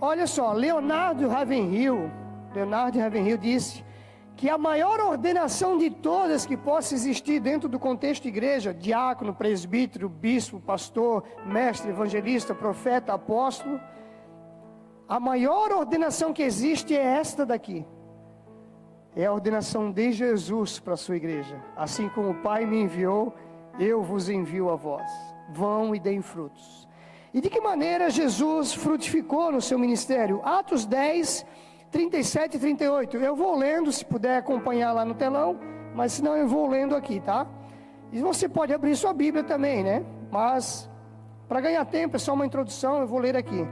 Olha só, Leonardo Ravenhill disse que a maior ordenação de todas que possa existir dentro do contexto de igreja, diácono, presbítero, bispo, pastor, mestre, evangelista, profeta, apóstolo, a maior ordenação que existe é esta daqui. É a ordenação de Jesus para a sua igreja. Assim como o Pai me enviou, eu vos envio a vós. Vão e deem frutos. E de que maneira Jesus frutificou no seu ministério? Atos 10, 37 e 38. Eu vou lendo, se puder acompanhar lá no telão, mas senão eu vou lendo aqui, tá? E você pode abrir sua Bíblia também, né? Mas, para ganhar tempo, é só uma introdução, eu vou ler aqui.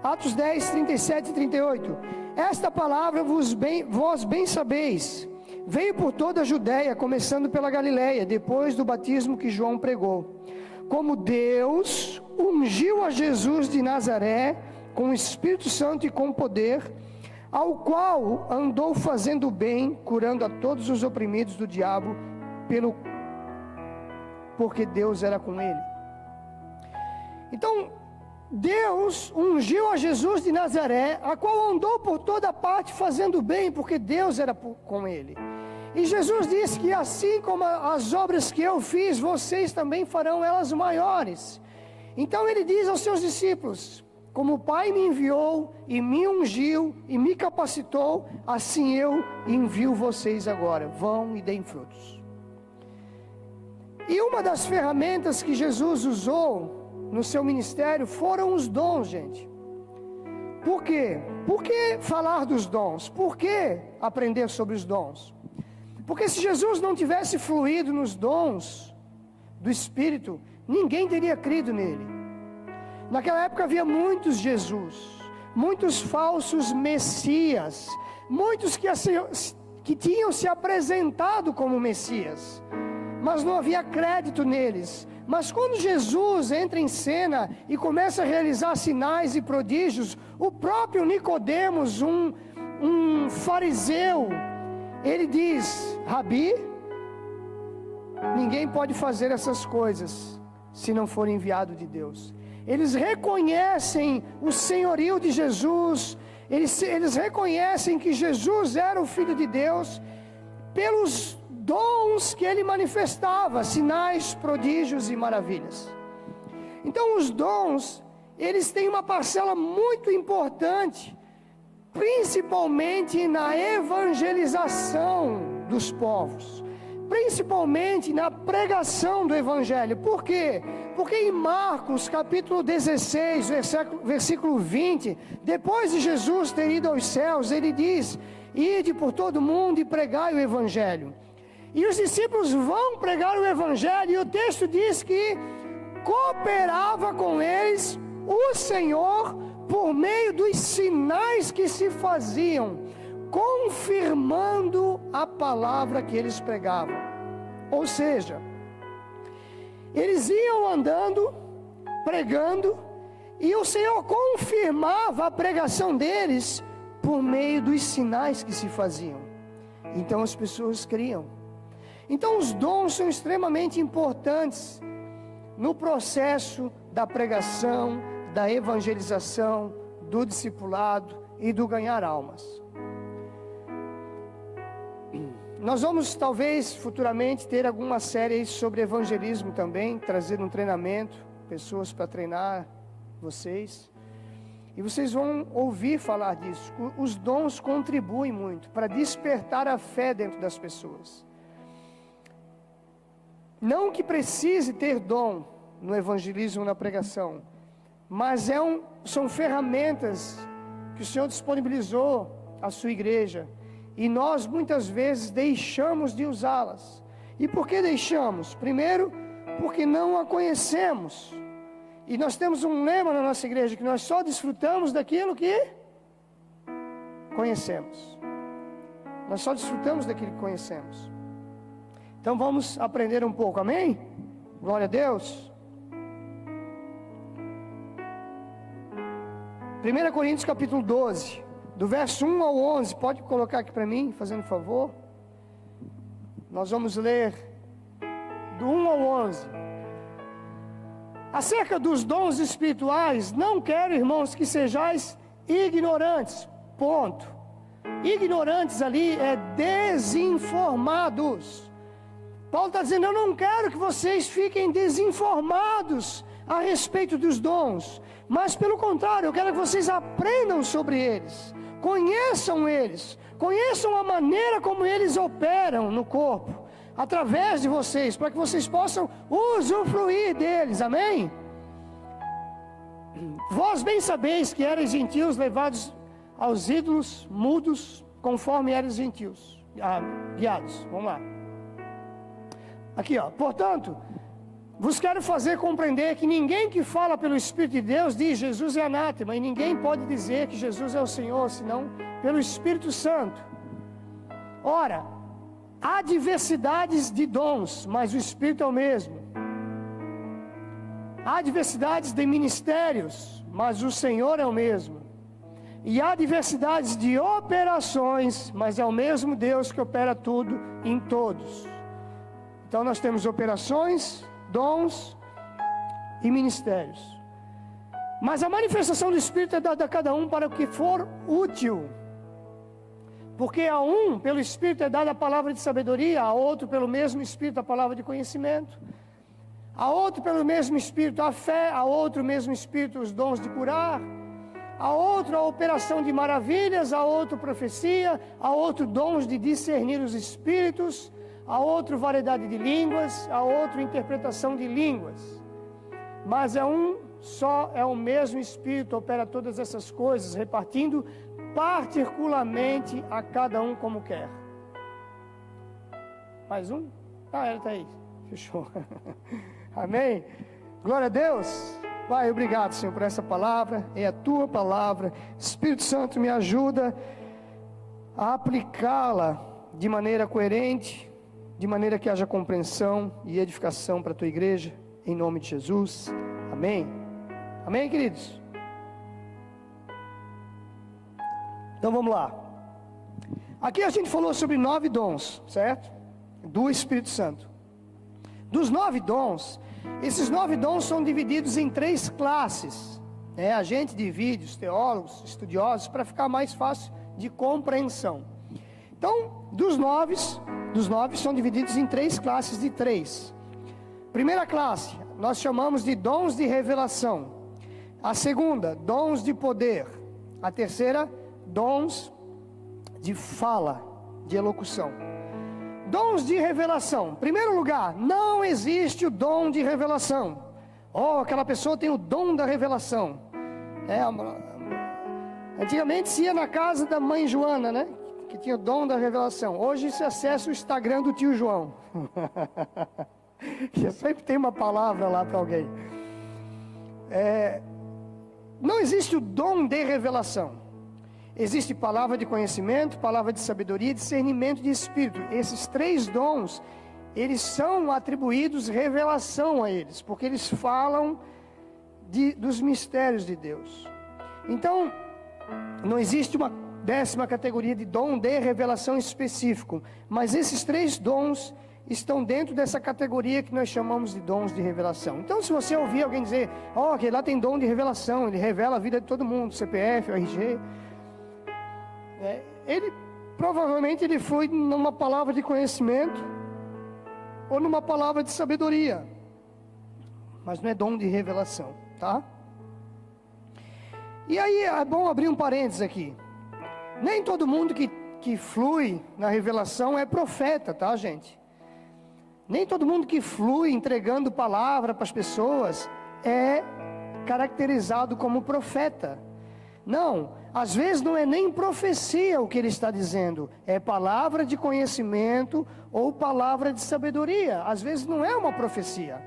Atos 10, 37 e 38. Esta palavra vós bem sabeis. Veio por toda a Judéia, começando pela Galileia, depois do batismo que João pregou. Como Deus ungiu a Jesus de Nazaré com o Espírito Santo e com poder, ao qual andou fazendo bem, curando a todos os oprimidos do diabo, porque Deus era com ele. Então, Deus ungiu a Jesus de Nazaré, a qual andou por toda parte fazendo bem, porque Deus era com ele. E Jesus disse que assim como as obras que eu fiz, vocês também farão elas maiores. Então ele diz aos seus discípulos: como o Pai me enviou e me ungiu e me capacitou, assim eu envio vocês agora. Vão e deem frutos. E uma das ferramentas que Jesus usou no seu ministério foram os dons, gente. Por quê? Por que falar dos dons? Por que aprender sobre os dons? Porque se Jesus não tivesse fluído nos dons do Espírito, ninguém teria crido nele. Naquela época havia muitos Jesus, muitos falsos Messias, muitos que tinham se apresentado como Messias, mas não havia crédito neles. Mas quando Jesus entra em cena e começa a realizar sinais e prodígios, o próprio Nicodemos, um fariseu, ele diz: Rabi, ninguém pode fazer essas coisas se não for enviado de Deus. Eles reconhecem o senhorio de Jesus, eles reconhecem que Jesus era o Filho de Deus, pelos dons que ele manifestava, sinais, prodígios e maravilhas. Então os dons, eles têm uma parcela muito importante, principalmente na evangelização dos povos, principalmente na pregação do Evangelho. Por quê? Porque em Marcos capítulo 16, versículo 20, depois de Jesus ter ido aos céus, ele diz: ide por todo mundo e pregai o Evangelho. E os discípulos vão pregar o Evangelho, e o texto diz que cooperava com eles o Senhor por meio dos sinais que se faziam, confirmando a palavra que eles pregavam. Ou seja, eles iam andando, pregando, e o Senhor confirmava a pregação deles por meio dos sinais que se faziam. Então as pessoas criam. Então os dons são extremamente importantes no processo da pregação, da evangelização, do discipulado e do ganhar almas. Nós vamos talvez futuramente ter alguma série sobre evangelismo também, trazer um treinamento, pessoas para treinar vocês. E vocês vão ouvir falar disso. Os dons contribuem muito para despertar a fé dentro das pessoas. Não que precise ter dom no evangelismo, na pregação, mas são ferramentas que o Senhor disponibilizou à sua igreja, e nós muitas vezes deixamos de usá-las. E por que deixamos? Primeiro, porque não a conhecemos. E nós temos um lema na nossa igreja, que nós só desfrutamos daquilo que conhecemos. Nós só desfrutamos daquilo que conhecemos. Então vamos aprender um pouco, amém? Glória a Deus. 1 Coríntios capítulo 12, do verso 1 ao 11, pode colocar aqui para mim, fazendo favor. Nós vamos ler do 1 ao 11. Acerca dos dons espirituais, não quero, irmãos, que sejais ignorantes, ponto. Ignorantes ali é desinformados. Paulo está dizendo, eu não quero que vocês fiquem desinformados a respeito dos dons, mas pelo contrário, eu quero que vocês aprendam sobre eles, conheçam a maneira como eles operam no corpo, através de vocês, para que vocês possam usufruir deles, amém? Vós bem sabeis que erais gentios levados aos ídolos mudos, conforme erais gentios, guiados, vamos lá. Aqui, portanto, vos quero fazer compreender que ninguém que fala pelo Espírito de Deus diz Jesus é anátema, e ninguém pode dizer que Jesus é o Senhor, senão pelo Espírito Santo. Ora, há diversidades de dons, mas o Espírito é o mesmo. Há diversidades de ministérios, mas o Senhor é o mesmo. E há diversidades de operações, mas é o mesmo Deus que opera tudo em todos. Então nós temos operações, dons e ministérios. Mas a manifestação do Espírito é dada a cada um para o que for útil. Porque a um, pelo Espírito, é dada a palavra de sabedoria, a outro, pelo mesmo Espírito, a palavra de conhecimento, a outro, pelo mesmo Espírito, a fé, a outro, mesmo Espírito, os dons de curar, a outro, a operação de maravilhas, a outro, profecia, a outro, dons de discernir os espíritos, a outro, variedade de línguas, a outro, interpretação de línguas. Mas é um só, é o mesmo Espírito, opera todas essas coisas, repartindo particularmente a cada um como quer. Mais um? Ela está aí, fechou. Amém? Glória a Deus. Pai, obrigado, Senhor, por essa palavra, é a Tua palavra. Espírito Santo, me ajuda a aplicá-la de maneira coerente, de maneira que haja compreensão e edificação para a Tua igreja, em nome de Jesus. Amém? Amém, queridos? Então vamos lá. Aqui a gente falou sobre 9 dons, certo? Do Espírito Santo. Dos 9 dons, esses 9 dons são divididos em 3 classes. A gente divide, os teólogos, estudiosos, para ficar mais fácil de compreensão. Então, dos 9 são divididos em 3 classes de 3. Primeira classe, nós chamamos de dons de revelação. A segunda, dons de poder. A terceira, dons de fala, de elocução. Dons de revelação. Em primeiro lugar, não existe o dom de revelação. Aquela pessoa tem o dom da revelação. Antigamente se ia na casa da mãe Joana, né? Que tinha o dom da revelação. Hoje se acessa o Instagram do tio João. Que sempre tem uma palavra lá para alguém. Não existe o dom de revelação. Existe palavra de conhecimento, palavra de sabedoria e discernimento de espírito. Esses 3 dons, eles são atribuídos revelação a eles, porque eles falam dos mistérios de Deus. Então, não existe uma 10ª categoria de dom de revelação específico, mas esses 3 dons estão dentro dessa categoria que nós chamamos de dons de revelação. Então, se você ouvir alguém dizer, que lá tem dom de revelação, ele revela a vida de todo mundo, CPF, RG... ele provavelmente ele foi numa palavra de conhecimento ou numa palavra de sabedoria, mas não é dom de revelação, tá? E aí é bom abrir um parênteses aqui. Nem todo mundo que flui na revelação é profeta, tá, gente? Nem todo mundo que flui entregando palavra para as pessoas é caracterizado como profeta. Não, às vezes não é nem profecia o que ele está dizendo, é palavra de conhecimento ou palavra de sabedoria. Às vezes não é uma profecia.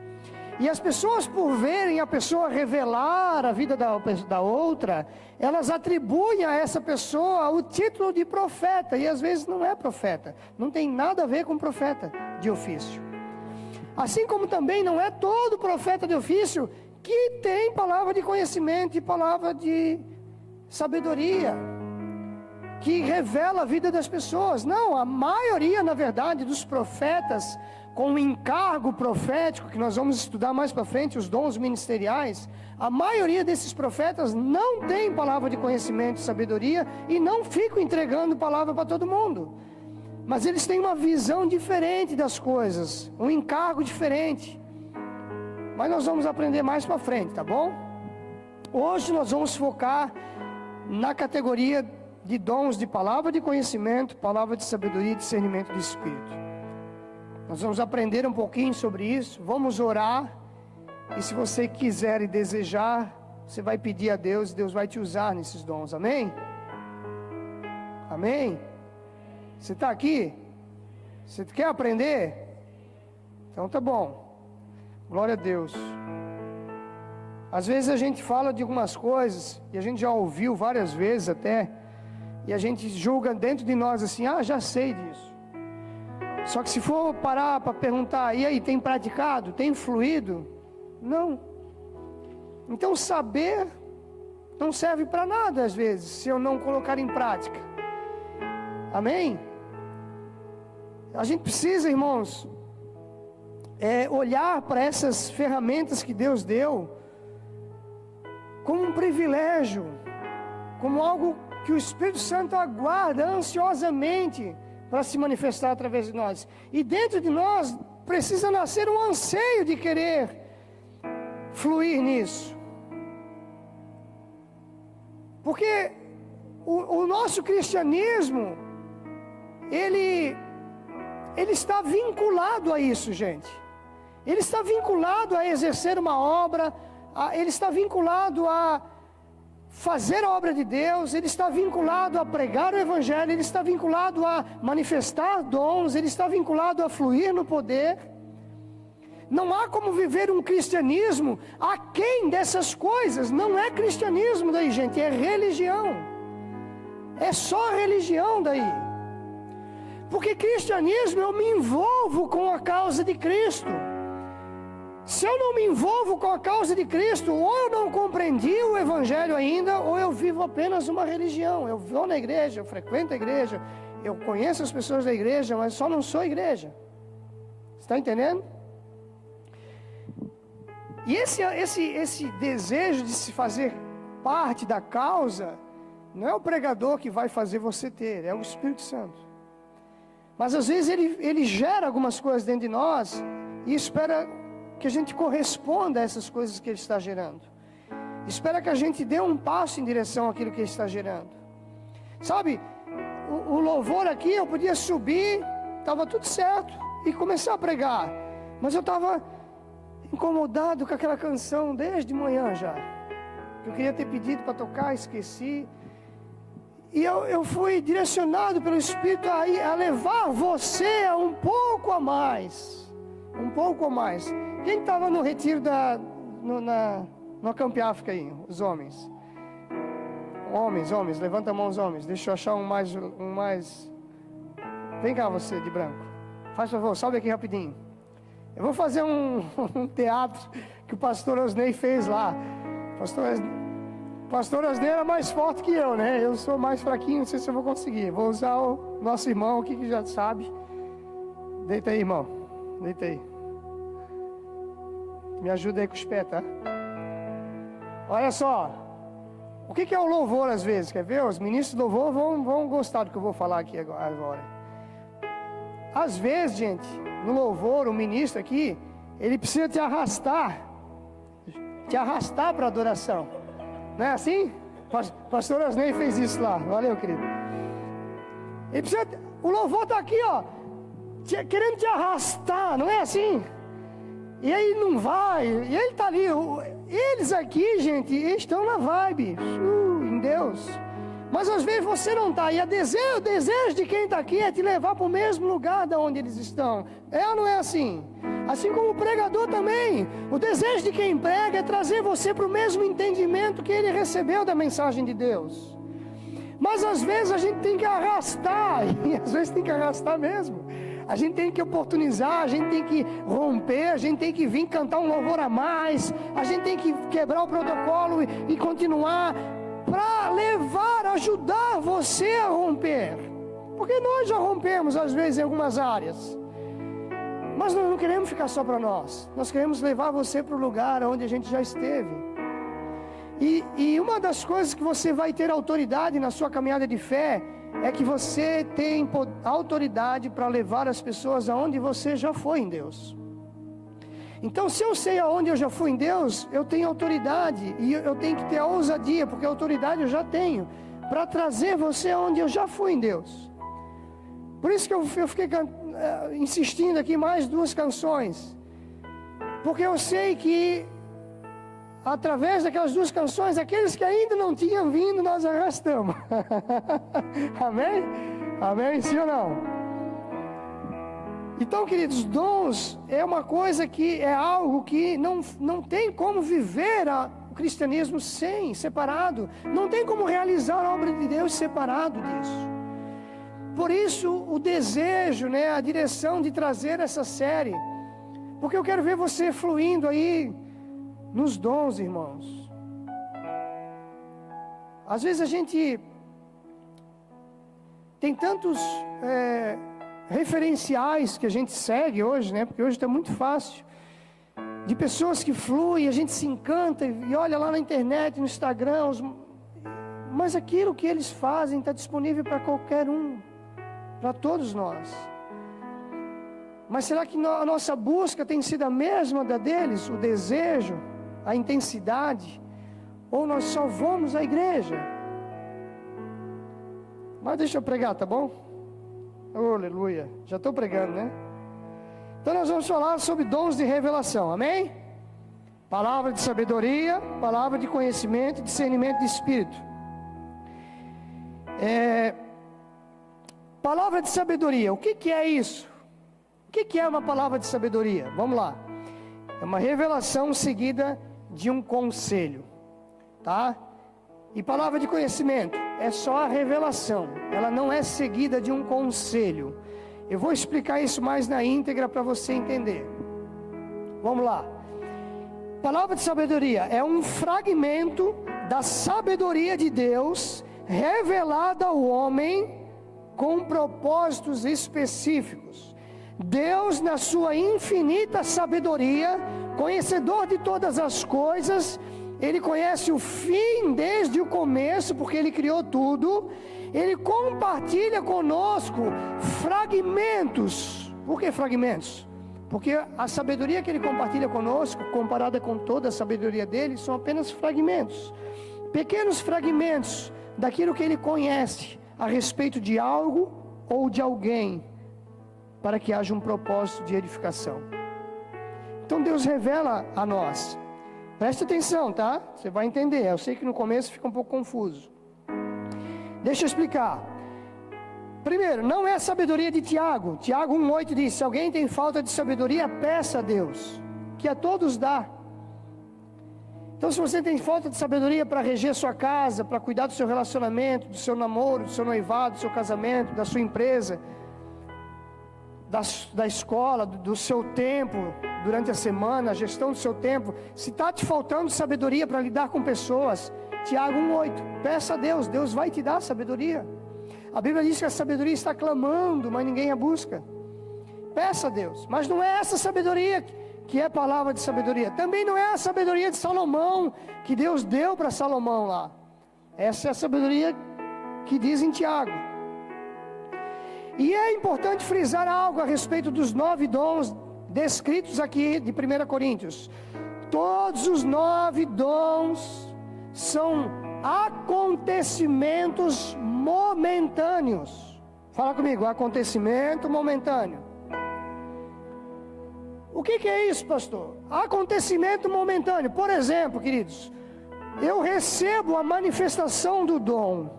E as pessoas, por verem a pessoa revelar a vida da outra, elas atribuem a essa pessoa o título de profeta, e às vezes não é profeta, não tem nada a ver com profeta de ofício. Assim como também não é todo profeta de ofício que tem palavra de conhecimento e palavra de sabedoria, que revela a vida das pessoas. Não, a maioria, na verdade, dos profetas com o encargo profético, que nós vamos estudar mais para frente, os dons ministeriais, a maioria desses profetas não tem palavra de conhecimento e sabedoria e não ficam entregando palavra para todo mundo. Mas eles têm uma visão diferente das coisas, um encargo diferente. Mas nós vamos aprender mais para frente, tá bom? Hoje nós vamos focar na categoria de dons de palavra de conhecimento, palavra de sabedoria e discernimento de espírito. Nós vamos aprender um pouquinho sobre isso, vamos orar, e se você quiser e desejar, você vai pedir a Deus, e Deus vai te usar nesses dons, amém? Amém? Você está aqui? Você quer aprender? Então tá bom, glória a Deus. Às vezes a gente fala de algumas coisas, e a gente já ouviu várias vezes até, e a gente julga dentro de nós assim, já sei disso. Só que se for parar para perguntar, e aí, tem praticado? Tem fluído? Não. Então saber não serve para nada às vezes, se eu não colocar em prática. Amém? A gente precisa, irmãos, olhar para essas ferramentas que Deus deu como um privilégio, como algo que o Espírito Santo aguarda ansiosamente para se manifestar através de nós. E dentro de nós precisa nascer um anseio de querer fluir nisso. Porque o nosso cristianismo, ele está vinculado a isso, gente. Ele está vinculado a exercer uma obra, ele está vinculado a fazer a obra de Deus, ele está vinculado a pregar o Evangelho, ele está vinculado a manifestar dons, ele está vinculado a fluir no poder. Não há como viver um cristianismo aquém dessas coisas. Não é cristianismo daí, gente, é religião. É só religião daí. Porque cristianismo, eu me envolvo com a causa de Cristo. Se eu não me envolvo com a causa de Cristo, ou eu não compreendi o Evangelho ainda, ou eu vivo apenas uma religião. Eu vou na igreja, eu frequento a igreja, eu conheço as pessoas da igreja, mas só não sou igreja. Está entendendo? E esse desejo de se fazer parte da causa, não é o pregador que vai fazer você ter, é o Espírito Santo. Mas às vezes ele gera algumas coisas dentro de nós e espera que a gente corresponda a essas coisas que Ele está gerando. Espera que a gente dê um passo em direção àquilo que Ele está gerando. Sabe, o louvor aqui, eu podia subir, estava tudo certo, e começar a pregar. Mas eu estava incomodado com aquela canção desde manhã já. Eu queria ter pedido para tocar, esqueci. E eu fui direcionado pelo Espírito a levar você a um pouco a mais. Um pouco a mais. Quem estava no retiro no Camp África aí? Os homens. Homens, levanta a mão os homens. Deixa eu achar um mais. Vem cá você de branco. Faz favor, sobe aqui rapidinho. Eu vou fazer um teatro que o pastor Osnei fez lá. Pastor Osnei era mais forte que eu, né? Eu sou mais fraquinho, não sei se eu vou conseguir. Vou usar o nosso irmão aqui que já sabe. Deita aí, irmão. Deita aí. Me ajuda aí com os pés, tá? Olha só. O que é o louvor às vezes? Quer ver? Os ministros do louvor vão gostar do que eu vou falar aqui agora. Às vezes, gente, no louvor, o ministro aqui, ele precisa te arrastar para a adoração. Não é assim? Pastor Osnei fez isso lá. Valeu, querido. O louvor está aqui, ó, querendo te arrastar, não é assim? E aí não vai, e ele está ali. Eles aqui, gente, estão na vibe, em Deus. Mas às vezes você não está. E o desejo de quem está aqui é te levar para o mesmo lugar de onde eles estão. É ou não é assim? Assim como o pregador também. O desejo de quem prega é trazer você para o mesmo entendimento que ele recebeu da mensagem de Deus. Mas às vezes a gente tem que arrastar. E às vezes tem que arrastar mesmo. A gente tem que oportunizar, a gente tem que romper, a gente tem que vir cantar um louvor a mais, a gente tem que quebrar o protocolo e continuar para ajudar você a romper. Porque nós já rompemos às vezes em algumas áreas. Mas nós não queremos ficar só para nós. Nós queremos levar você para o lugar onde a gente já esteve. E uma das coisas que você vai ter autoridade na sua caminhada de fé é que você tem autoridade para levar as pessoas aonde você já foi em Deus. Então, se eu sei aonde eu já fui em Deus, eu tenho autoridade e eu tenho que ter a ousadia, porque a autoridade eu já tenho, para trazer você aonde eu já fui em Deus. Por isso que eu fiquei insistindo aqui mais 2 canções, porque eu sei que através daquelas 2 canções, aqueles que ainda não tinham vindo, nós arrastamos. Amém? Amém? Sim ou não? Então, queridos, dons é uma coisa que é algo que não tem como viver o cristianismo separado. Não tem como realizar a obra de Deus separado disso. Por isso, o desejo, a direção de trazer essa série. Porque eu quero ver você fluindo aí nos dons, irmãos. Às vezes a gente tem tantos referenciais que a gente segue hoje, porque hoje está muito fácil, de pessoas que fluem, a gente se encanta e olha lá na internet, no Instagram, mas aquilo que eles fazem está disponível para qualquer um, para todos nós. Mas será que a nossa busca tem sido a mesma da deles? O desejo, a intensidade? Ou nós só vamos à igreja? Mas deixa eu pregar, tá bom? Oh, aleluia, já estou pregando, Então nós vamos falar sobre dons de revelação, amém? Palavra de sabedoria, palavra de conhecimento, discernimento de espírito. Palavra de sabedoria, o que é isso? O que é uma palavra de sabedoria? Vamos lá. É uma revelação seguida de um conselho, tá? E palavra de conhecimento é só a revelação, ela não é seguida de um conselho. Eu vou explicar isso mais na íntegra para você entender. Vamos lá. Palavra de sabedoria é um fragmento da sabedoria de Deus revelada ao homem com propósitos específicos. Deus, na sua infinita sabedoria, conhecedor de todas as coisas, Ele conhece o fim desde o começo, porque Ele criou tudo. Ele compartilha conosco fragmentos. Por que fragmentos? Porque a sabedoria que Ele compartilha conosco, comparada com toda a sabedoria dEle, são apenas fragmentos. Pequenos fragmentos daquilo que Ele conhece a respeito de algo ou de alguém, para que haja um propósito de edificação. Então Deus revela a nós. Preste atenção, tá? Você vai entender. Eu sei que no começo fica um pouco confuso. Deixa eu explicar. Primeiro, não é a sabedoria de Tiago. Tiago 1,8 diz: se alguém tem falta de sabedoria, peça a Deus, que a todos dá. Então, se você tem falta de sabedoria para reger sua casa, para cuidar do seu relacionamento, do seu namoro, do seu noivado, do seu casamento, da sua empresa, da escola, do seu tempo durante a semana, a gestão do seu tempo, se está te faltando sabedoria para lidar com pessoas, Tiago 1,8, peça a Deus, Deus vai te dar sabedoria. A Bíblia diz que a sabedoria está clamando, mas ninguém a busca. Peça a Deus, mas não é essa sabedoria que é palavra de sabedoria. Também não é a sabedoria de Salomão, que Deus deu para Salomão lá. Essa é a sabedoria que diz em Tiago. E é importante frisar algo a respeito dos 9 dons descritos aqui de 1 Coríntios. Todos os 9 dons são acontecimentos momentâneos. Fala comigo, acontecimento momentâneo. O que é isso, pastor? Acontecimento momentâneo. Por exemplo, queridos, eu recebo a manifestação do dom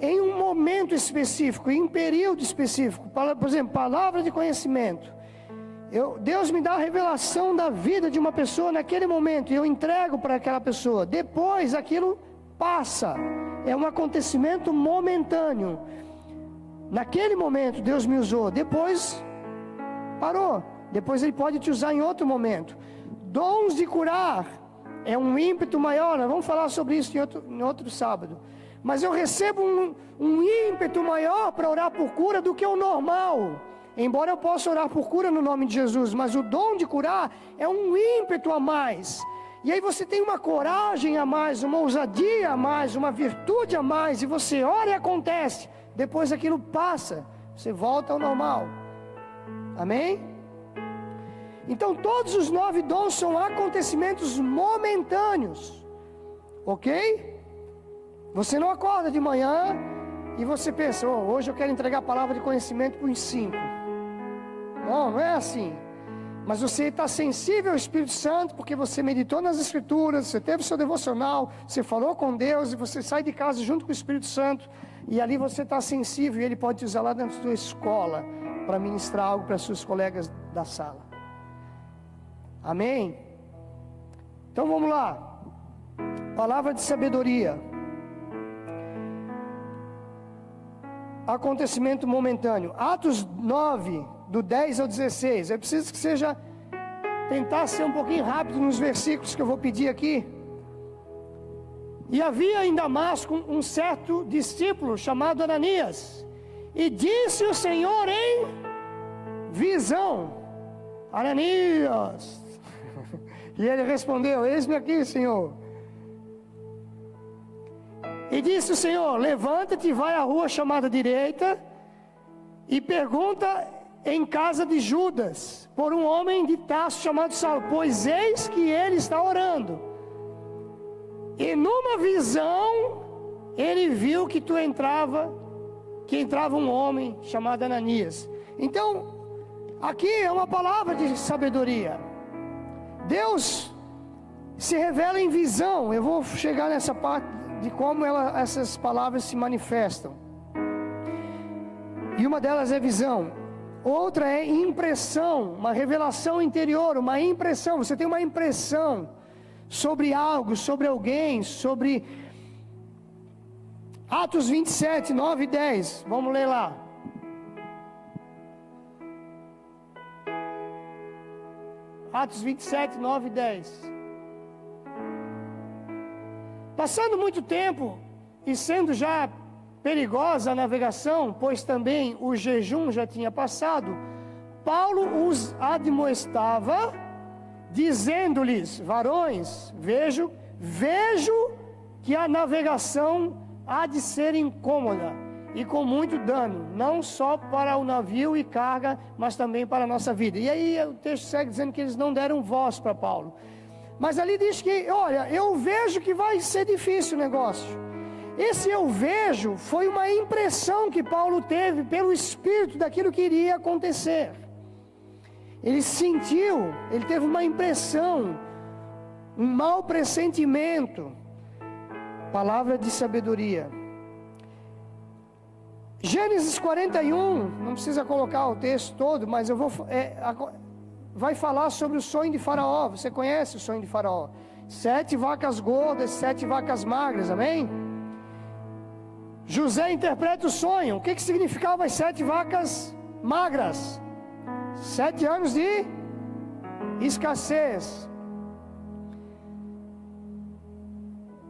em um momento específico, em um período específico. Por exemplo, palavra de conhecimento. Deus me dá a revelação da vida de uma pessoa naquele momento, e eu entrego para aquela pessoa. Depois aquilo passa. É um acontecimento momentâneo. Naquele momento Deus me usou, depois parou. Depois Ele pode te usar em outro momento. Dons de curar é um ímpeto maior. Nós vamos falar sobre isso em outro sábado. Mas eu recebo um ímpeto maior para orar por cura do que o normal. embora eu possa orar por cura no nome de Jesus, mas o dom de curar é um ímpeto a mais. E aí você tem uma coragem a mais, uma ousadia a mais, uma virtude a mais, e você ora e acontece. Depois aquilo passa, você volta ao normal. Amém? Então todos os 9 dons são acontecimentos momentâneos. Ok? Você não acorda de manhã e você pensa, hoje eu quero entregar a palavra de conhecimento para os 5. Não é assim. Mas você está sensível ao Espírito Santo, porque você meditou nas Escrituras, você teve seu devocional, você falou com Deus, e você sai de casa junto com o Espírito Santo, e ali você está sensível, e Ele pode te usar lá dentro da sua escola, para ministrar algo para seus colegas da sala. Amém? Então vamos lá. Palavra de sabedoria. Acontecimento momentâneo. Atos 9, do 10 ao 16. Eu preciso que seja, tentar ser um pouquinho rápido nos versículos que eu vou pedir aqui. E havia em Damasco um certo discípulo chamado Ananias, e disse o Senhor em visão: Ananias. E ele respondeu: eis-me aqui, Senhor. E disse o Senhor: levanta-te e vai à rua chamada direita, e pergunta em casa de Judas, por um homem de Tarso chamado Saulo, pois eis que ele está orando. E numa visão, ele viu que entrava um homem chamado Ananias. Então, aqui é uma palavra de sabedoria. Deus se revela em visão. Eu vou chegar nessa parte de como essas palavras se manifestam. E uma delas é visão. Outra é impressão, uma revelação interior, uma impressão. Você tem uma impressão sobre algo, sobre alguém, sobre... Atos 27, 9 e 10. Vamos ler lá. Atos 27, 9 e 10. Passando muito tempo e sendo já perigosa a navegação, pois também o jejum já tinha passado, Paulo os admoestava, dizendo-lhes: varões, vejo que a navegação há de ser incômoda e com muito dano, não só para o navio e carga, mas também para a nossa vida. E aí o texto segue dizendo que eles não deram voz para Paulo. Mas ali diz que, olha, eu vejo que vai ser difícil o negócio. Esse eu vejo foi uma impressão que Paulo teve pelo Espírito daquilo que iria acontecer. Ele sentiu, ele teve uma impressão, um mau pressentimento. Palavra de sabedoria. Gênesis 41, não precisa colocar o texto todo, mas eu vou... vai falar sobre o sonho de Faraó. Você conhece o sonho de Faraó? 7 vacas gordas, 7 vacas magras, amém? José interpreta o sonho. O que significava as 7 vacas magras? 7 anos de escassez.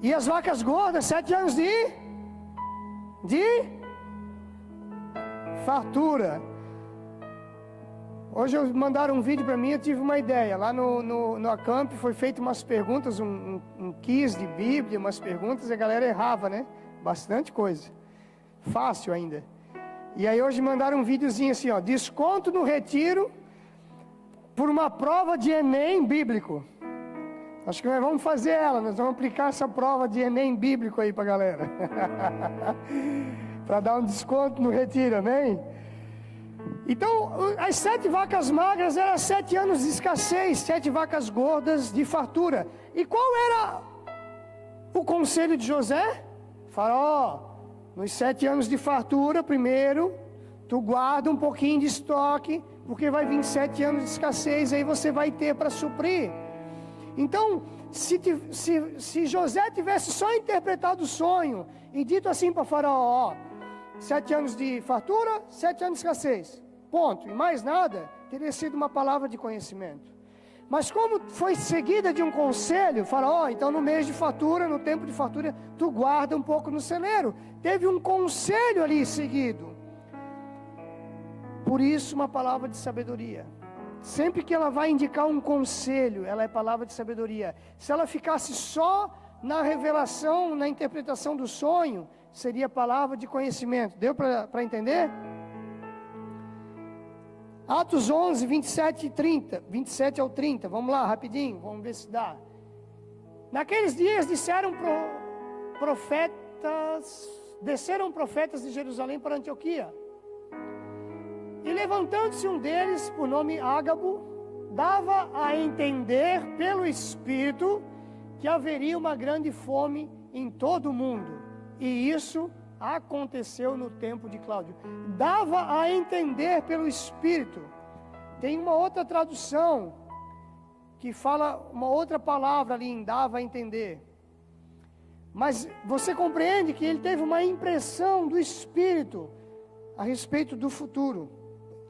E as vacas gordas, 7 anos de fartura. Hoje mandaram um vídeo para mim, eu tive uma ideia. Lá no Acamp foi feito umas perguntas, um quiz de Bíblia, umas perguntas, e a galera errava, né? Bastante coisa. Fácil ainda. E aí hoje mandaram um videozinho assim, ó: desconto no retiro por uma prova de Enem bíblico. Acho que nós vamos fazer ela, nós vamos aplicar essa prova de Enem bíblico aí pra galera. Para dar um desconto no retiro, amém? Então, as 7 vacas magras eram 7 anos de escassez, 7 vacas gordas de fartura. E qual era o conselho de José? Faraó, nos 7 anos de fartura, primeiro, tu guarda um pouquinho de estoque, porque vai vir 7 anos de escassez, aí você vai ter para suprir. Então, se José tivesse só interpretado o sonho e dito assim para Faraó: 7 anos de fartura, 7 anos de escassez, ponto, e mais nada, teria sido uma palavra de conhecimento. Mas como foi seguida de um conselho, Faraó, então no mês de fartura, no tempo de fartura, tu guarda um pouco no celeiro. Teve um conselho ali seguido. Por isso, uma palavra de sabedoria. Sempre que ela vai indicar um conselho, ela é palavra de sabedoria. Se ela ficasse só na revelação, na interpretação do sonho, seria palavra de conhecimento. Deu para entender? Atos 11, 27 e 30, 27 ao 30, vamos lá, rapidinho, vamos ver se dá. Naqueles dias desceram profetas de Jerusalém para Antioquia. E levantando-se um deles, por nome Ágabo, dava a entender pelo Espírito que haveria uma grande fome em todo o mundo. E isso aconteceu no tempo de Cláudio. Dava a entender pelo Espírito. Tem uma outra tradução que fala uma outra palavra ali em dava a entender. Mas você compreende que ele teve uma impressão do Espírito a respeito do futuro.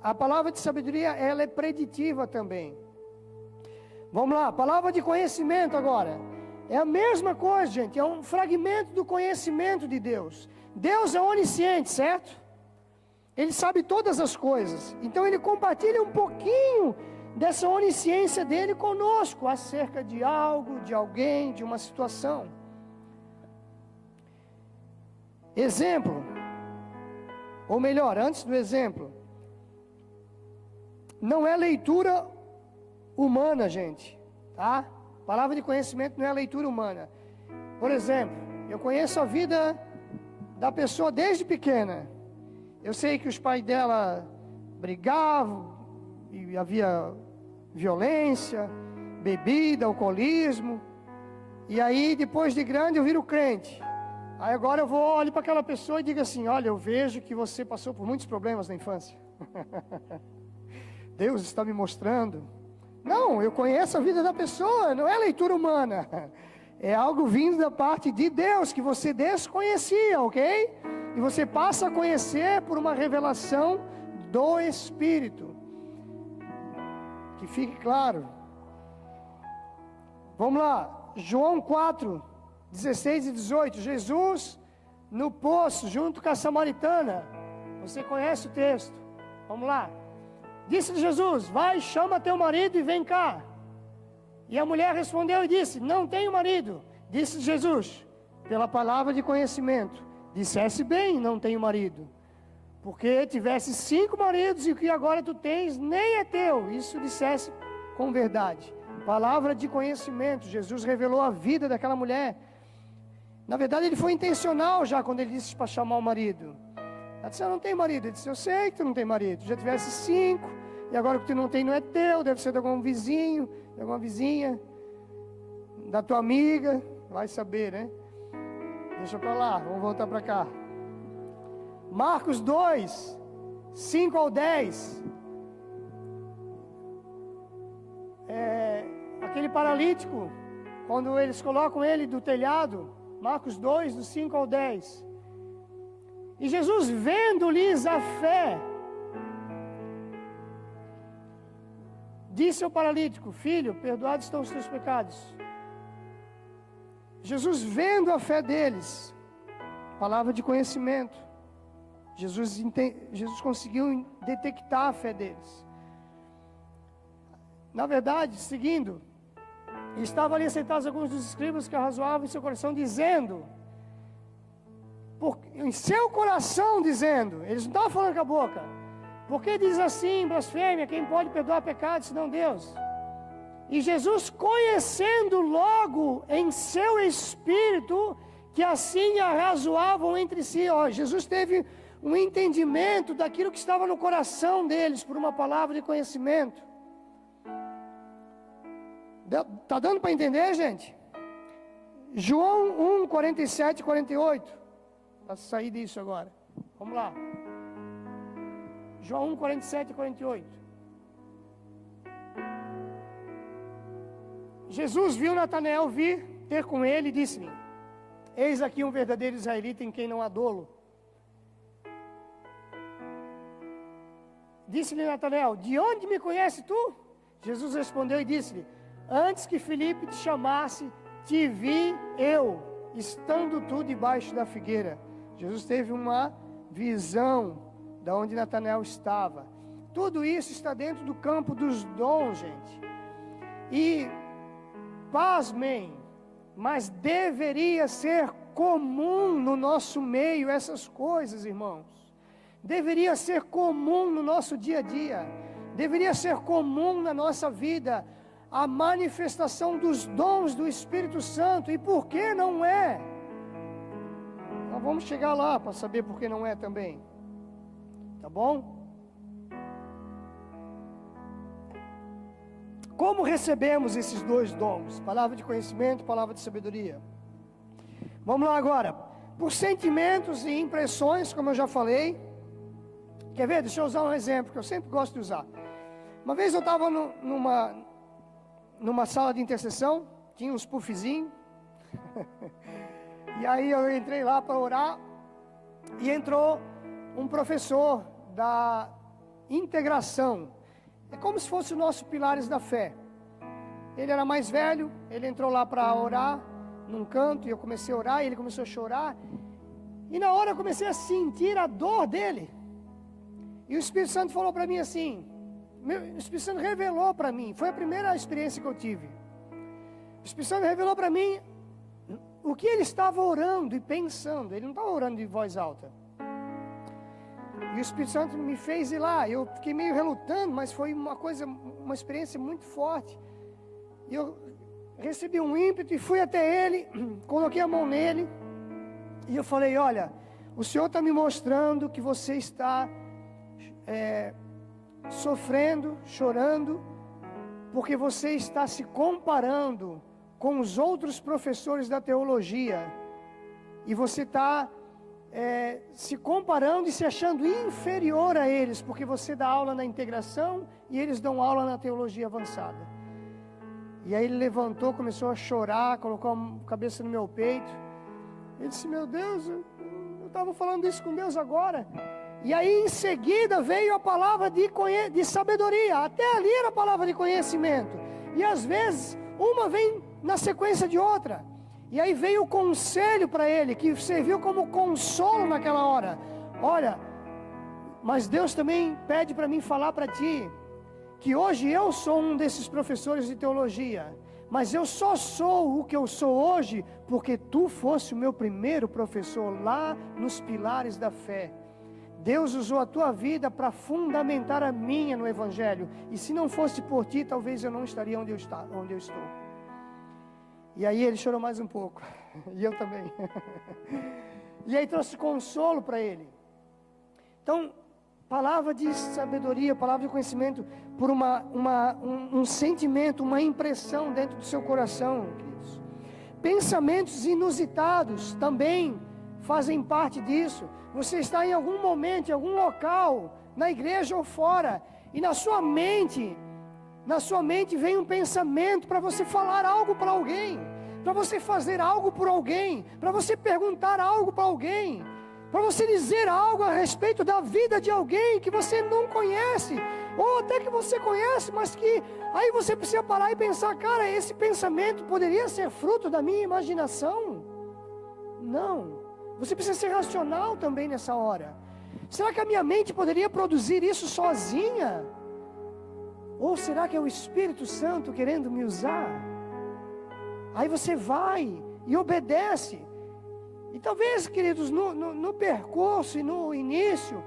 A palavra de sabedoria, ela é preditiva também. Vamos lá, palavra de conhecimento agora. É a mesma coisa, gente, é um fragmento do conhecimento de Deus. Deus é onisciente, certo? Ele sabe todas as coisas. Então ele compartilha um pouquinho dessa onisciência dele conosco, acerca de algo, de alguém, de uma situação. Exemplo, ou melhor, antes do exemplo, não é leitura humana, gente, tá? Palavra de conhecimento não é leitura humana. Por exemplo, eu conheço a vida da pessoa desde pequena. Eu sei que os pais dela brigavam, e havia violência, bebida, alcoolismo. E aí, depois de grande, eu viro crente. Aí agora eu olho para aquela pessoa e digo assim: olha, eu vejo que você passou por muitos problemas na infância. Deus está me mostrando. Não, eu conheço a vida da pessoa, não é leitura humana. É algo vindo da parte de Deus, que você desconhecia, ok? E você passa a conhecer por uma revelação do Espírito. Que fique claro. Vamos lá, João 4, 16 e 18. Jesus no poço, junto com a samaritana. Você conhece o texto. Vamos lá. Disse-lhe Jesus: vai, chama teu marido e vem cá. E a mulher respondeu e disse: não tenho marido. Disse Jesus, pela palavra de conhecimento: dissesse bem, não tenho marido. Porque tivesse 5 maridos e o que agora tu tens nem é teu. Isso dissesse com verdade. Palavra de conhecimento. Jesus revelou a vida daquela mulher. Na verdade, ele foi intencional já quando ele disse para chamar o marido. Ela disse: eu não tenho marido. Ele disse: eu sei que tu não tem marido. Já tivesse 5 e agora o que tu não tem não é teu. Deve ser de algum vizinho, de alguma vizinha, da tua amiga. Vai saber, né? Deixa pra lá, vamos voltar para cá. Marcos 2, 5 ao 10. Aquele paralítico, quando eles colocam ele do telhado, Marcos 2, do 5 ao 10. E Jesus, vendo-lhes a fé, disse ao paralítico: filho, perdoados estão os teus pecados. Jesus, vendo a fé deles, palavra de conhecimento, Jesus conseguiu detectar a fé deles. Na verdade, seguindo, estavam ali sentados alguns dos escribas que arrazoavam em seu coração, dizendo, em seu coração dizendo, eles não estavam falando com a boca: porque diz assim, blasfêmia, quem pode perdoar pecados senão Deus? E Jesus, conhecendo logo em seu espírito que assim arrazoavam entre si. Jesus teve um entendimento daquilo que estava no coração deles por uma palavra de conhecimento. Está dando para entender, gente? João 1, 47 e 48. Para sair disso agora. Vamos lá. João 1, 47 e 48. Jesus viu Natanael vir ter com ele e disse-lhe: eis aqui um verdadeiro israelita em quem não há dolo. Disse-lhe Natanael: de onde me conheces tu? Jesus respondeu e disse-lhe: antes que Filipe te chamasse, te vi eu, estando tu debaixo da figueira. Jesus teve uma visão de onde Natanael estava. tudo isso está dentro do campo dos dons, gente. E, pasmem, mas deveria ser comum no nosso meio essas coisas, irmãos. Deveria ser comum no nosso dia a dia. Deveria ser comum na nossa vida a manifestação dos dons do Espírito Santo. E por que não é? Nós vamos chegar lá para saber por que não é também. Tá bom? Como recebemos esses dois dons? Palavra de conhecimento, palavra de sabedoria. Vamos lá agora. Por sentimentos e impressões, como eu já falei. Quer ver? Deixa eu usar um exemplo que eu sempre gosto de usar. Uma vez eu estava numa sala de intercessão, tinha uns puffzinhos. E aí eu entrei lá para orar. E entrou um professor da integração. É como se fosse o nosso Pilares da Fé. Ele era mais velho, ele entrou lá para orar, num canto, e eu comecei a orar, e ele começou a chorar. E na hora eu comecei a sentir a dor dele. E o Espírito Santo falou para mim assim, o Espírito Santo revelou para mim, foi a primeira experiência que eu tive. O Espírito Santo revelou para mim o que ele estava orando e pensando. Ele não estava orando de voz alta. E o Espírito Santo me fez ir lá. Eu fiquei meio relutando, mas foi uma experiência muito forte. E eu recebi um ímpeto e fui até ele, coloquei a mão nele. E eu falei, olha, o Senhor está me mostrando que você está sofrendo, chorando, porque você está se comparando com os outros professores da teologia. E você está se comparando e se achando inferior a eles, porque você dá aula na integração e eles dão aula na teologia avançada. E aí ele levantou, começou a chorar, colocou a cabeça no meu peito. Ele disse, meu Deus, eu estava falando isso com Deus agora. E aí em seguida veio a palavra de sabedoria. Até ali era a palavra de conhecimento. E às vezes uma vem na sequência de outra. E aí veio o conselho para ele, que serviu como consolo naquela hora. Olha, mas Deus também pede para mim falar para ti, que hoje eu sou um desses professores de teologia, mas eu só sou o que eu sou hoje, porque tu fosse o meu primeiro professor lá nos Pilares da Fé. Deus usou a tua vida para fundamentar a minha no Evangelho, e se não fosse por ti, talvez eu não estaria onde eu estou. E aí ele chorou mais um pouco, e eu também. E aí trouxe consolo para ele. Então, palavra de sabedoria, palavra de conhecimento, por um sentimento, uma impressão dentro do seu coração, queridos. Pensamentos inusitados também fazem parte disso. Você está em algum momento, em algum local, na igreja ou fora, e na sua mente vem um pensamento para você falar algo para alguém, para você fazer algo por alguém, para você perguntar algo para alguém, para você dizer algo a respeito da vida de alguém que você não conhece, ou até que você conhece, mas que aí você precisa parar e pensar, cara, esse pensamento poderia ser fruto da minha imaginação? Não, você precisa ser racional também nessa hora. Será que a minha mente poderia produzir isso sozinha? Ou será que é o Espírito Santo querendo me usar? Aí você vai e obedece. E talvez, queridos, no percurso e no início,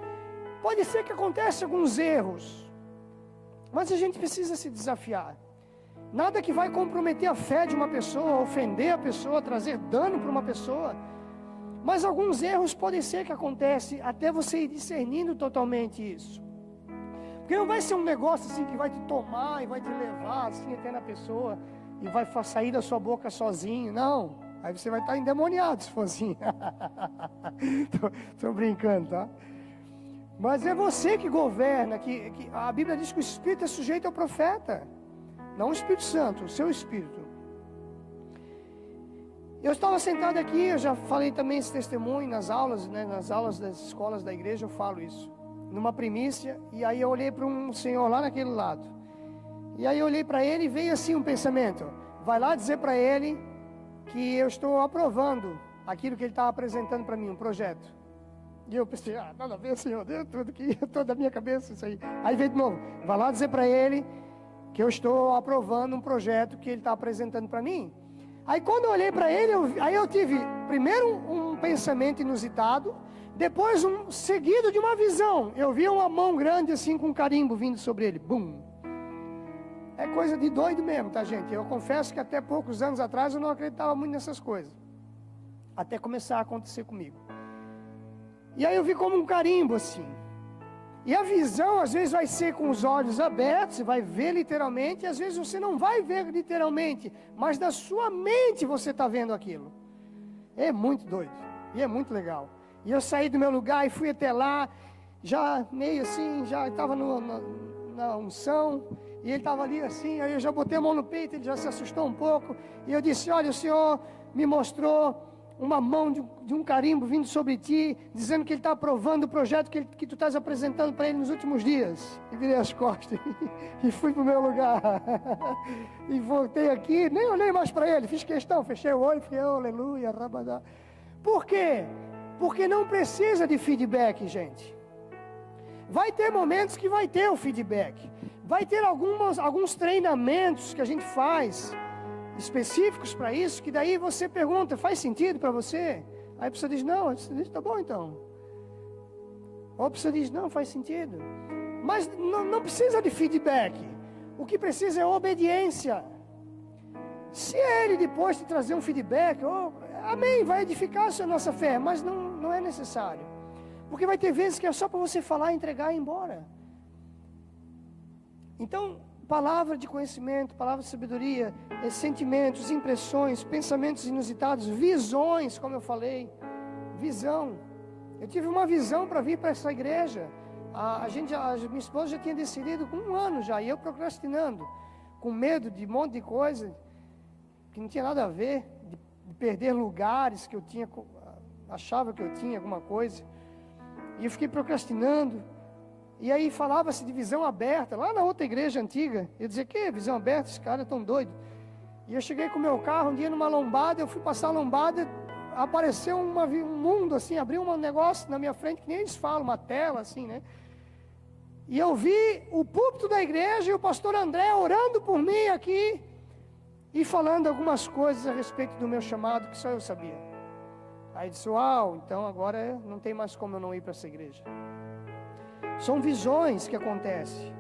pode ser que aconteça alguns erros. Mas a gente precisa se desafiar. Nada que vai comprometer a fé de uma pessoa, ofender a pessoa, trazer dano para uma pessoa. Mas alguns erros podem ser que aconteçam até você ir discernindo totalmente isso. Porque não vai ser um negócio assim que vai te tomar e vai te levar assim até na pessoa e vai sair da sua boca sozinho. Não, aí você vai estar endemoniado se for assim. Tô brincando, tá? Mas é você que governa, que a Bíblia diz que o Espírito é sujeito ao profeta, não o Espírito Santo, o seu Espírito. Eu estava sentado aqui, eu já falei também esse testemunho nas aulas, né, nas aulas das escolas da igreja eu falo isso. Numa primícia, e aí eu olhei para um senhor lá naquele lado. E aí eu olhei para ele e veio assim um pensamento. Vai lá dizer para ele que eu estou aprovando aquilo que ele estava apresentando para mim, um projeto. E eu pensei, nada a ver, Senhor, deu tudo aqui, toda a minha cabeça, isso aí. Aí veio de novo, vai lá dizer para ele que eu estou aprovando um projeto que ele está apresentando para mim. Aí quando eu olhei para ele, aí eu tive primeiro um pensamento inusitado, depois um seguido de uma visão. Eu vi uma mão grande assim com um carimbo vindo sobre ele, bum. É coisa de doido mesmo, tá, gente? Eu confesso que até poucos anos atrás eu não acreditava muito nessas coisas, até começar a acontecer comigo. E aí eu vi como um carimbo assim. E a visão às vezes vai ser com os olhos abertos, você vai ver literalmente, e às vezes você não vai ver literalmente, mas na sua mente você está vendo aquilo. É muito doido, e é muito legal. E eu saí do meu lugar e fui até lá, já meio assim, já estava na unção, e ele estava ali assim, aí eu já botei a mão no peito, ele já se assustou um pouco, e eu disse, olha, o Senhor me mostrou uma mão de um carimbo vindo sobre ti, dizendo que ele está aprovando o projeto que tu estás apresentando para ele nos últimos dias. E virei as costas e fui para o meu lugar. E voltei aqui, nem olhei mais para ele, fiz questão, fechei o olho, falei, oh, aleluia, rabadá. Por quê? Porque não precisa de feedback, gente. Vai ter momentos que vai ter o feedback. Vai ter alguns treinamentos que a gente faz específicos para isso, que daí você pergunta, faz sentido para você? Aí a pessoa diz, não, a pessoa diz, tá bom então. Ou a pessoa diz, não, faz sentido. Mas não precisa de feedback. O que precisa é obediência. Se ele depois te trazer um feedback, amém, vai edificar a nossa fé, mas não é necessário. Porque vai ter vezes que é só para você falar, entregar e ir embora. Então, palavra de conhecimento, palavra de sabedoria, sentimentos, impressões, pensamentos inusitados, visões, como eu falei, visão. Eu tive uma visão para vir para essa igreja. Minha esposa já tinha decidido com 1 ano já, e eu procrastinando, com medo de um monte de coisa que não tinha nada a ver, de perder lugares que eu tinha, achava que eu tinha alguma coisa, e eu fiquei procrastinando. E aí falava-se de visão aberta, lá na outra igreja antiga. Eu dizia, que visão aberta? Esse cara é tão doido. E eu cheguei com o meu carro um dia numa lombada, eu fui passar a lombada, apareceu um mundo assim, abriu um negócio na minha frente, que nem eles falam, uma tela assim, né? E eu vi o púlpito da igreja e o pastor André orando por mim aqui, e falando algumas coisas a respeito do meu chamado, que só eu sabia. Aí eu disse, uau, então agora não tem mais como eu não ir para essa igreja. São visões que acontecem.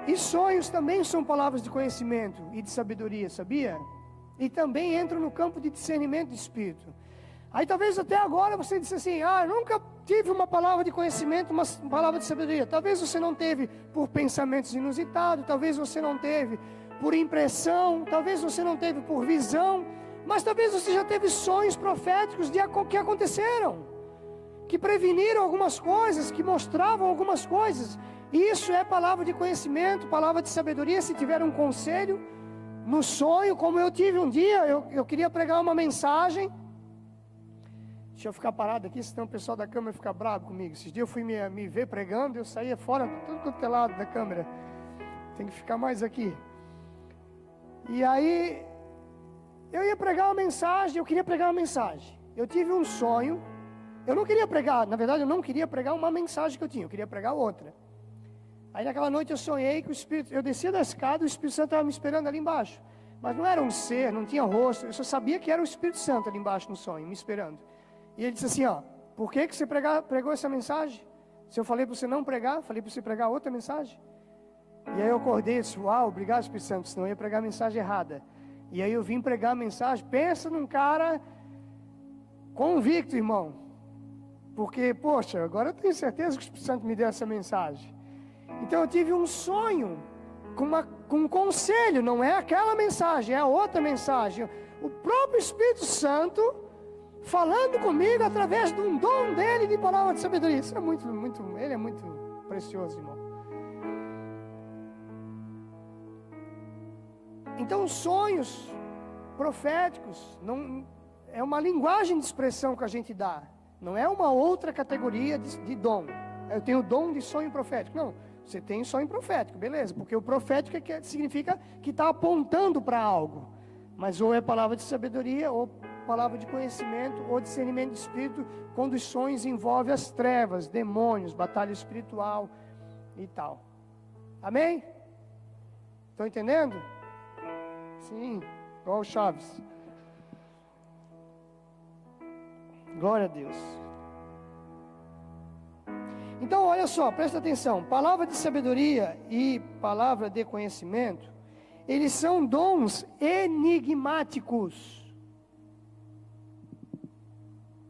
E sonhos também são palavras de conhecimento e de sabedoria, sabia? E também entram no campo de discernimento de espírito. Aí talvez até agora você disse assim, eu nunca tive uma palavra de conhecimento, uma palavra de sabedoria. Talvez você não teve por pensamentos inusitados, talvez você não teve por impressão, talvez você não teve por visão, mas talvez você já teve sonhos proféticos que aconteceram, que preveniram algumas coisas, que mostravam algumas coisas. Isso é palavra de conhecimento, palavra de sabedoria. Se tiver um conselho no sonho, como eu tive um dia, eu queria pregar uma mensagem. Deixa eu ficar parado aqui, senão o pessoal da câmera fica bravo comigo. Esses dias eu fui me ver pregando, eu saía fora, tudo quanto é lado da câmera. Tem que ficar mais aqui. E aí, eu ia pregar uma mensagem, eu queria pregar uma mensagem. Eu tive um sonho. Eu não queria pregar, na verdade eu não queria pregar uma mensagem que eu tinha, eu queria pregar outra. Aí naquela noite eu sonhei que eu descia da escada, o Espírito Santo estava me esperando ali embaixo. Mas não era um ser, não tinha rosto, eu só sabia que era o Espírito Santo ali embaixo no sonho, me esperando. E ele disse assim, por que você pregou essa mensagem? Se eu falei para você não pregar, falei para você pregar outra mensagem. E aí eu acordei e disse, uau, obrigado Espírito Santo, senão eu ia pregar a mensagem errada. E aí eu vim pregar a mensagem, pensa num cara convicto, irmão. Porque, poxa, agora eu tenho certeza que o Espírito Santo me deu essa mensagem. Então eu tive um sonho com um conselho, não é aquela mensagem, é a outra mensagem. O próprio Espírito Santo falando comigo através de um dom dele de palavra de sabedoria. Isso é ele é muito precioso, irmão. Então sonhos proféticos é uma linguagem de expressão que a gente dá. Não é uma outra categoria de dom. Eu tenho o dom de sonho profético. Não, você tem sonho profético, beleza. Porque o profético significa que está apontando para algo. Mas ou é palavra de sabedoria, ou palavra de conhecimento ou discernimento de espírito, quando os sonhos envolvem as trevas, demônios, batalha espiritual e tal. Amém? Estão entendendo? Sim, igual o Chaves. Glória a Deus. Então, olha só, presta atenção. Palavra de sabedoria e palavra de conhecimento, eles são dons enigmáticos.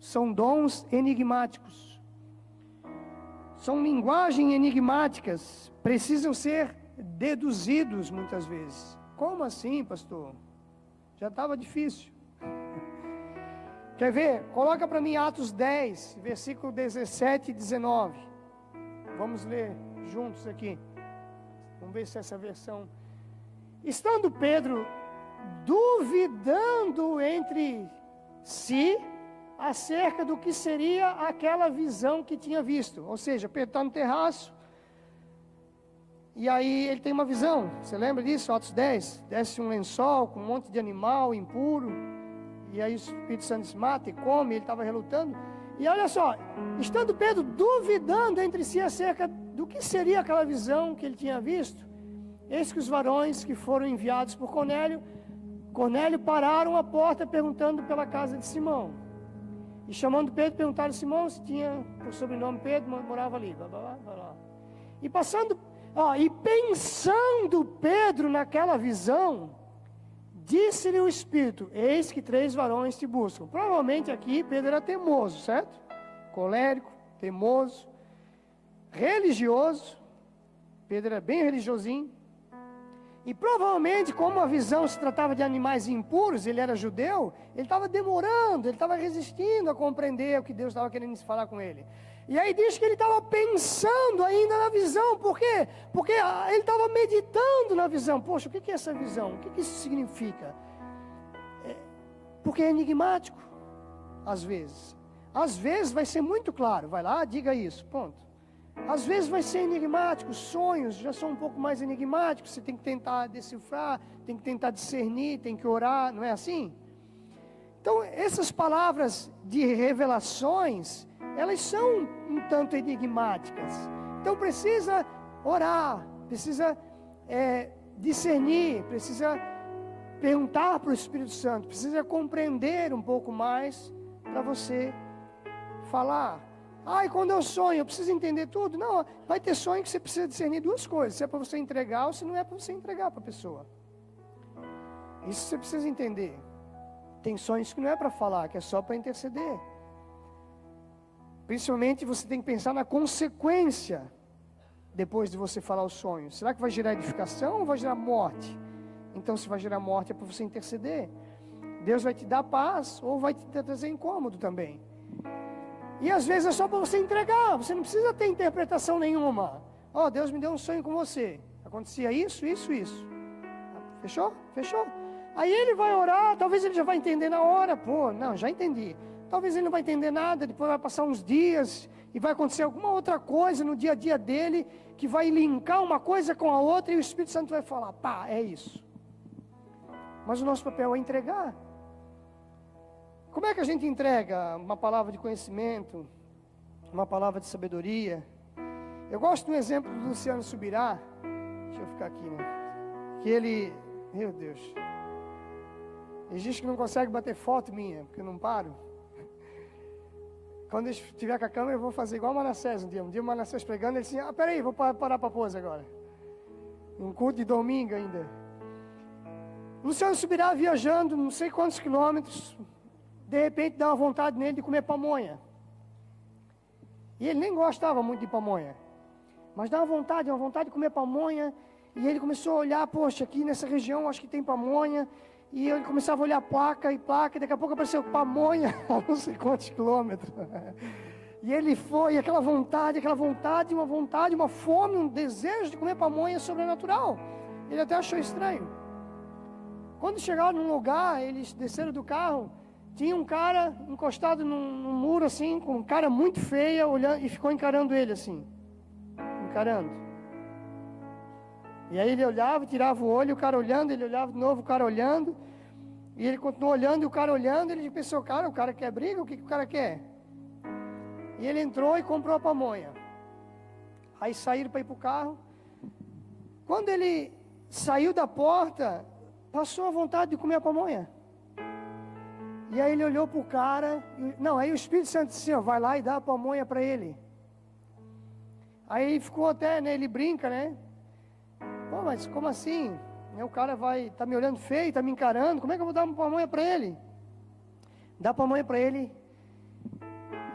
São dons enigmáticos. São linguagens enigmáticas. Precisam ser deduzidos muitas vezes. Como assim, pastor? Já estava difícil. Quer ver? Coloca para mim Atos 10, versículo 17 e 19. Vamos ler juntos aqui. Vamos ver se essa versão... Estando Pedro duvidando entre si acerca do que seria aquela visão que tinha visto. Ou seja, Pedro está no terraço, e aí ele tem uma visão. Você lembra disso? Atos 10, desce um lençol com um monte de animal impuro, e aí o Espírito Santo se mata e come, ele estava relutando. E olha só, estando Pedro duvidando entre si acerca do que seria aquela visão que ele tinha visto, eis que os varões que foram enviados por Cornélio pararam à porta perguntando pela casa de Simão. E chamando Pedro, perguntaram a Simão se tinha por sobrenome Pedro, morava ali. E pensando Pedro naquela visão, disse-lhe o Espírito: eis que 3 varões te buscam. Provavelmente aqui Pedro era teimoso, certo? Colérico, teimoso, religioso. Pedro era bem religiosinho. E provavelmente, como a visão se tratava de animais impuros, ele era judeu, ele estava demorando, ele estava resistindo a compreender o que Deus estava querendo falar com ele. E aí diz que ele estava pensando ainda na visão. Por quê? Porque ele estava meditando na visão. Poxa, o que é essa visão? O que isso significa? Porque é enigmático, às vezes. Às vezes vai ser muito claro. Vai lá, diga isso, ponto. Às vezes vai ser enigmático, sonhos já são um pouco mais enigmáticos, você tem que tentar decifrar, tem que tentar discernir, tem que orar, não é assim? Então, essas palavras de revelações, elas são um tanto enigmáticas. Então, precisa orar, precisa discernir, precisa perguntar para o Espírito Santo, precisa compreender um pouco mais para você falar. E quando eu sonho, eu preciso entender tudo? Não, vai ter sonho que você precisa discernir 2 coisas. Se é para você entregar ou se não é para você entregar para a pessoa. Isso você precisa entender. Tem sonhos que não é para falar, que é só para interceder. Principalmente você tem que pensar na consequência depois de você falar o sonho. Será que vai gerar edificação ou vai gerar morte? Então, se vai gerar morte, é para você interceder. Deus vai te dar paz ou vai te trazer incômodo também. E às vezes é só para você entregar, você não precisa ter interpretação nenhuma. Deus me deu um sonho com você. Acontecia isso, isso, isso. Fechou? Fechou. Aí ele vai orar, talvez ele já vai entender na hora. Não, já entendi. Talvez ele não vai entender nada, depois vai passar uns dias e vai acontecer alguma outra coisa no dia a dia dele que vai linkar uma coisa com a outra e o Espírito Santo vai falar: é isso. Mas o nosso papel é entregar. Como é que a gente entrega uma palavra de conhecimento, uma palavra de sabedoria? Eu gosto do exemplo do Luciano Subirá. Deixa eu ficar aqui, né? Que ele, meu Deus, ele diz que não consegue bater foto minha, porque eu não paro. Quando eu estiver com a câmera, eu vou fazer igual o Manassés um dia. Um dia o Manassés pregando, ele disse: peraí, vou parar para pose agora. Um culto de domingo ainda. Luciano Subirá viajando, não sei quantos quilômetros. De repente dá uma vontade nele de comer pamonha. E ele nem gostava muito de pamonha. Mas dá uma vontade de comer pamonha. E ele começou a olhar: poxa, aqui nessa região acho que tem pamonha. E ele começava a olhar placa, e daqui a pouco apareceu pamonha a não sei quantos quilômetros. E ele foi, aquela vontade, uma fome, um desejo de comer pamonha sobrenatural. Ele até achou estranho. Quando chegaram num lugar, eles desceram do carro. Tinha um cara encostado num muro assim, com uma cara muito feia, olhando, e ficou encarando ele assim. Encarando. E aí ele olhava, tirava o olho, o cara olhando, ele olhava de novo, o cara olhando. E ele continuou olhando, e o cara olhando, ele pensou, cara, o cara quer briga? O que o cara quer? E ele entrou e comprou a pamonha. Aí saíram para ir para o carro. Quando ele saiu da porta, passou a vontade de comer a pamonha. E aí ele olhou para o cara, aí o Espírito Santo disse, ó, vai lá e dá a pamonha para ele. Aí ficou até, né, ele brinca, né? Pô, mas como assim? O cara tá me olhando feio, tá me encarando, como é que eu vou dar uma pamonha para ele? Dá a pamonha para ele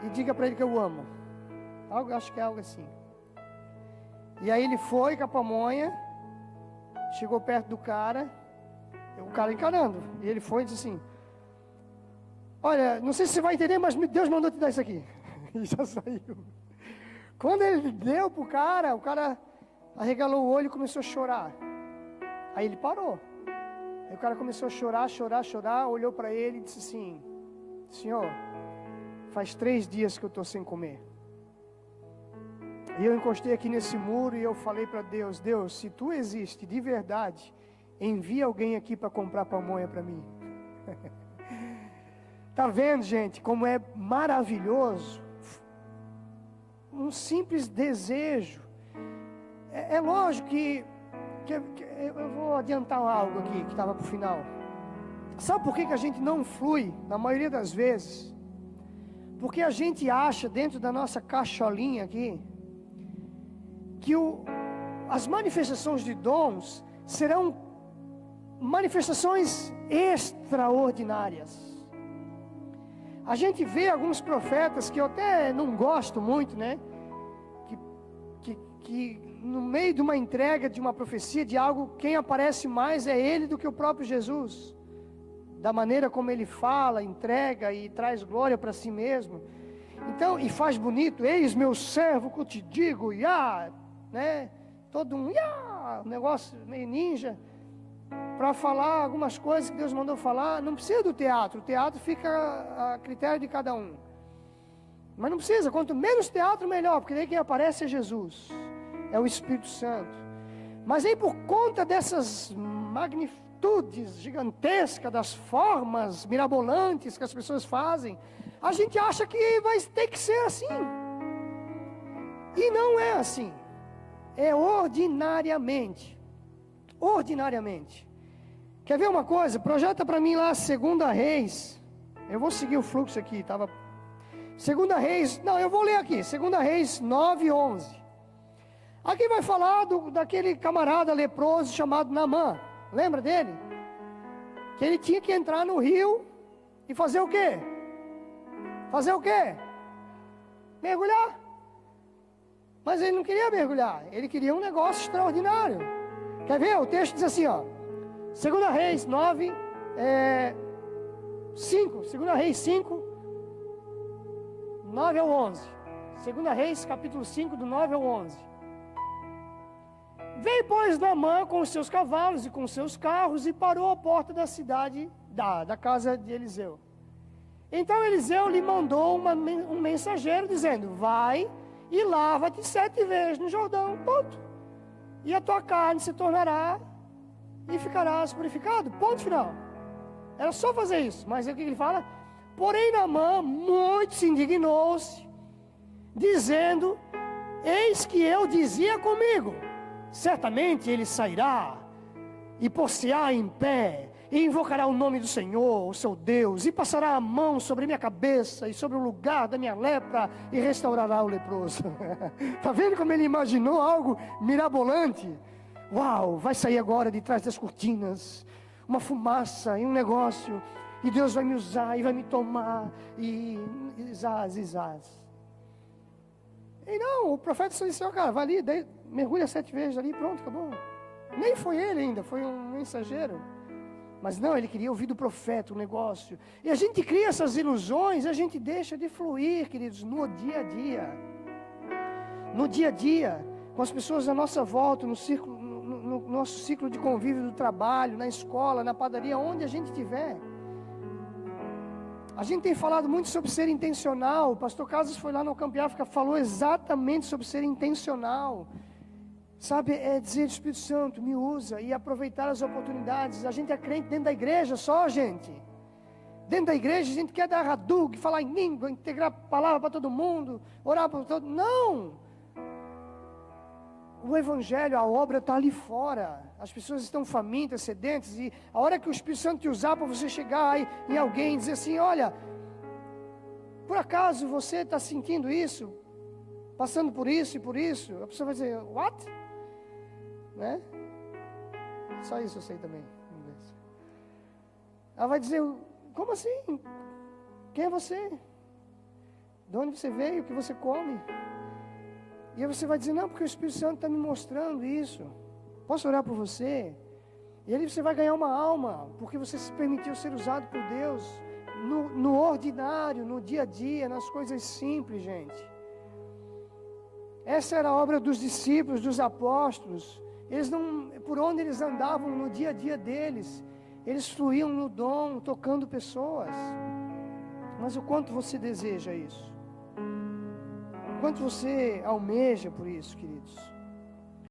e diga para ele que eu amo. Acho que é algo assim. E aí ele foi com a pamonha, chegou perto do cara, o cara encarando, e ele foi e disse assim, olha, não sei se você vai entender, mas Deus mandou te dar isso aqui. E já saiu. Quando ele deu pro cara, o cara arregalou o olho e começou a chorar. Aí ele parou. Aí o cara começou a chorar, olhou para ele e disse assim, Senhor, faz 3 dias que eu estou sem comer. E eu encostei aqui nesse muro e eu falei para Deus, Deus, se tu existe de verdade, envia alguém aqui para comprar pamonha para mim. Tá vendo, gente, como é maravilhoso? Um simples desejo. É lógico que eu vou adiantar algo aqui que estava para o final. Sabe por que a gente não flui, na maioria das vezes? Porque a gente acha dentro da nossa caixolinha aqui, que as manifestações de dons serão manifestações extraordinárias. A gente vê alguns profetas que eu até não gosto muito, né? Que no meio de uma entrega, de uma profecia, de algo, quem aparece mais é ele do que o próprio Jesus. Da maneira como ele fala, entrega e traz glória para si mesmo. Então, e faz bonito, eis meu servo que eu te digo, né? Todo um negócio meio ninja. Para falar algumas coisas que Deus mandou falar, não precisa do teatro. O teatro fica a critério de cada um. Mas não precisa, quanto menos teatro, melhor, porque daí quem aparece é Jesus, é o Espírito Santo. Mas aí por conta dessas magnitudes gigantescas, das formas mirabolantes que as pessoas fazem, a gente acha que vai ter que ser assim. E não é assim. É ordinariamente. Ordinariamente. Quer ver uma coisa? Projeta para mim lá 2 Reis. Eu vou seguir o fluxo aqui, 2 Reis, eu vou ler aqui, 2 Reis 9:11. Aqui vai falar daquele camarada leproso chamado Naamã. Lembra dele? Que ele tinha que entrar no rio e fazer o quê? Fazer o quê? Mergulhar. Mas ele não queria mergulhar, ele queria um negócio extraordinário. Quer ver? O texto diz assim, ó. 2 Reis 9, 5. 2 Reis 5, 9 ao 11. 2 Reis capítulo 5, do 9 ao 11. Veio, pois, Naamã com os seus cavalos e com os seus carros e parou à porta da cidade, da casa de Eliseu. Então Eliseu lhe mandou um mensageiro dizendo, vai e lava-te 7 vezes no Jordão, ponto. E a tua carne se tornará e ficarás purificado, ponto final. Era só fazer isso, mas o que ele fala? Porém Naamã muito se indignou-se, dizendo, eis que eu dizia comigo, certamente ele sairá e pôr-se-á em pé e invocará o nome do Senhor, o seu Deus, e passará a mão sobre minha cabeça e sobre o lugar da minha lepra e restaurará o leproso. Está vendo como ele imaginou algo mirabolante? Uau, vai sair agora de trás das cortinas uma fumaça e um negócio, e Deus vai me usar e vai me tomar, e zaz. E não, o profeta só disse, cara, vai ali, daí, mergulha 7 vezes ali, pronto, acabou. Nem foi ele ainda, foi um mensageiro. Mas não, ele queria ouvir do profeta o negócio. E a gente cria essas ilusões, a gente deixa de fluir, queridos, no dia a dia. No dia a dia, com as pessoas à nossa volta, no nosso ciclo de convívio do trabalho, na escola, na padaria, onde a gente estiver. A gente tem falado muito sobre ser intencional. O pastor Casas foi lá no Campo África, falou exatamente sobre ser intencional. Sabe, é dizer, Espírito Santo, me usa e aproveitar as oportunidades. A gente é crente dentro da igreja só, gente. Dentro da igreja a gente quer dar Hadug, falar em língua, integrar a palavra para todo mundo, orar para todo mundo. Não! O Evangelho, a obra está ali fora. As pessoas estão famintas, sedentas. E a hora que o Espírito Santo te usar para você chegar aí em alguém e dizer assim, olha, por acaso você está sentindo isso? Passando por isso e por isso? A pessoa vai dizer, what? Né? Só isso eu sei também. Ela vai dizer, como assim? Quem é você? De onde você veio? O que você come? E aí você vai dizer, não, porque o Espírito Santo está me mostrando isso. Posso orar por você? E aí você vai ganhar uma alma, porque você se permitiu ser usado por Deus no ordinário, no dia a dia, nas coisas simples, gente. Essa era a obra dos discípulos, dos apóstolos. Eles não, por onde eles andavam no dia a dia deles, eles fluíam no dom, tocando pessoas. Mas o quanto você deseja isso? O quanto você almeja por isso, queridos?